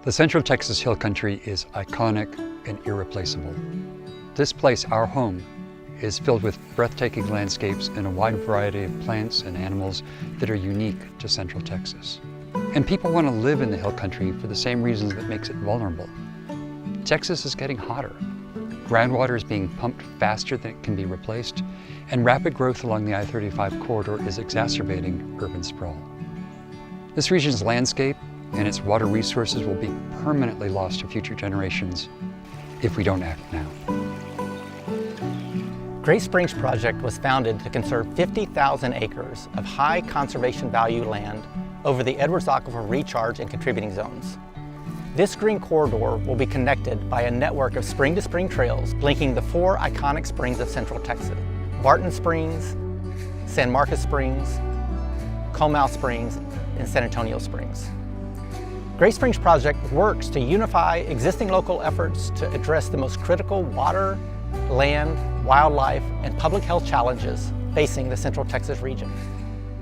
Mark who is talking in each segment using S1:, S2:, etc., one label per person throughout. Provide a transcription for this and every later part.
S1: The Central Texas Hill Country is iconic and irreplaceable. This place, our home, is filled with breathtaking landscapes and a wide variety of plants and animals that are unique to Central Texas. And people want to live in the Hill Country for the same reasons that makes it vulnerable. Texas is getting hotter. Groundwater is being pumped faster than it can be replaced, and rapid growth along the I-35 corridor is exacerbating urban sprawl. This region's landscape and its water resources will be permanently lost to future generations if we don't act now.
S2: Great Springs Project was founded to conserve 50,000 acres of high conservation value land over the Edwards Aquifer recharge and contributing zones. This green corridor will be connected by a network of spring-to-spring trails linking the four iconic springs of Central Texas: Barton Springs, San Marcos Springs, Comal Springs, and San Antonio Springs. Great Springs Project works to unify existing local efforts to address the most critical water, land, wildlife, and public health challenges facing the Central Texas region.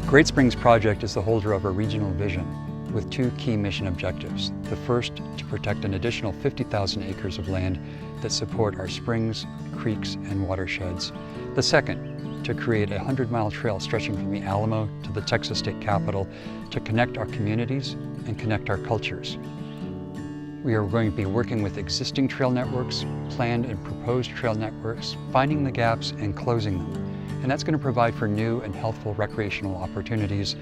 S1: Great Springs Project is the holder of a regional vision with two key mission objectives. The first, to protect an additional 50,000 acres of land that support our springs, creeks, and watersheds. The second, to create a 100-mile trail stretching from the Alamo to the Texas state capitol to connect our communities and connect our cultures. We are going to be working with existing trail networks, planned and proposed trail networks, finding the gaps and closing them. And that's going to provide for new and healthful recreational opportunities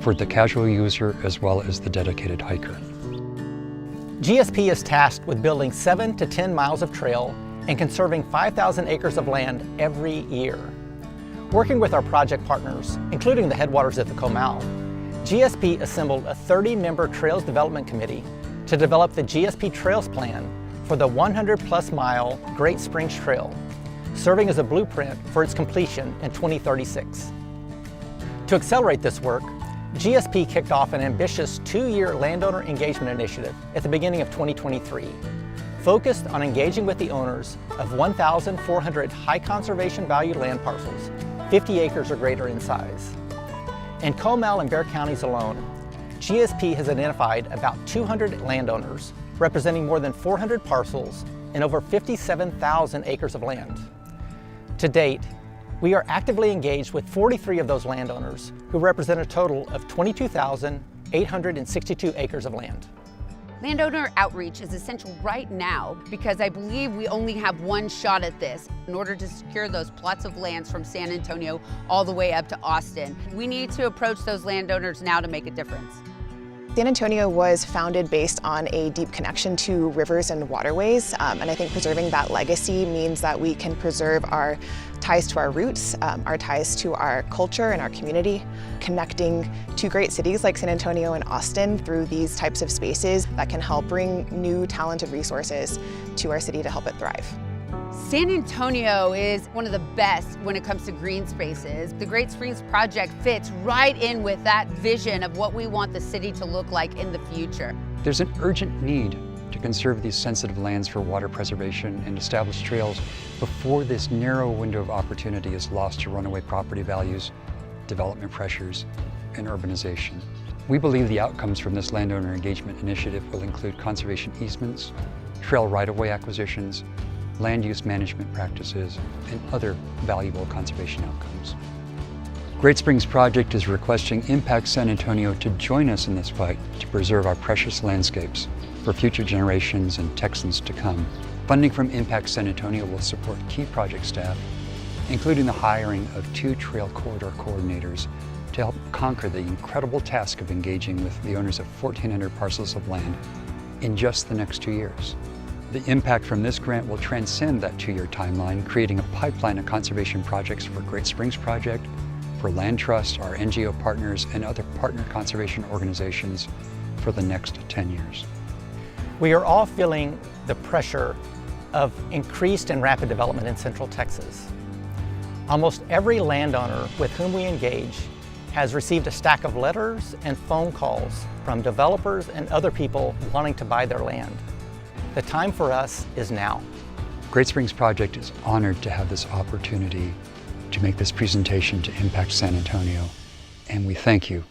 S1: for the casual user as well as the dedicated hiker.
S2: GSP is tasked with building 7 to 10 miles of trail and conserving 5,000 acres of land every year. Working with our project partners, including the headwaters at the Comal, GSP assembled a 30-member Trails Development Committee to develop the GSP Trails Plan for the 100-plus mile Great Springs Trail, serving as a blueprint for its completion in 2036. To accelerate this work, GSP kicked off an ambitious 2-year landowner engagement initiative at the beginning of 2023, focused on engaging with the owners of 1,400 high conservation value land parcels, 50 acres or greater in size. In Comal and Bexar counties alone, GSP has identified about 200 landowners representing more than 400 parcels and over 57,000 acres of land. To date, we are actively engaged with 43 of those landowners who represent a total of 22,862 acres of land.
S3: Landowner outreach is essential right now because I believe we only have one shot at this. In order to secure those plots of lands from San Antonio all the way up to Austin, we need to approach those landowners now to make a difference.
S4: San Antonio was founded based on a deep connection to rivers and waterways, and I think preserving that legacy means that we can preserve our ties to our roots, our ties to our culture and our community, connecting to great cities like San Antonio and Austin through these types of spaces that can help bring new talented resources to our city to help it thrive.
S3: San Antonio is one of the best when it comes to green spaces. The Great Springs Project fits right in with that vision of what we want the city to look like in the future.
S1: There's an urgent need to conserve these sensitive lands for water preservation and establish trails before this narrow window of opportunity is lost to runaway property values, development pressures, and urbanization. We believe the outcomes from this landowner engagement initiative will include conservation easements, trail right-of-way acquisitions, land use management practices, and other valuable conservation outcomes. Great Springs Project is requesting Impact San Antonio to join us in this fight to preserve our precious landscapes for future generations and Texans to come. Funding from Impact San Antonio will support key project staff, including the hiring of 2 trail corridor coordinators to help conquer the incredible task of engaging with the owners of 1,400 parcels of land in just the next 2 years. The impact from this grant will transcend that 2-year timeline, creating a pipeline of conservation projects for Great Springs Project, for Land Trust, our NGO partners, and other partner conservation organizations for the next 10 years.
S2: We are all feeling the pressure of increased and rapid development in Central Texas. Almost every landowner with whom we engage has received a stack of letters and phone calls from developers and other people wanting to buy their land. The time for us is now.
S1: Great Springs Project is honored to have this opportunity to make this presentation to Impact San Antonio, and we thank you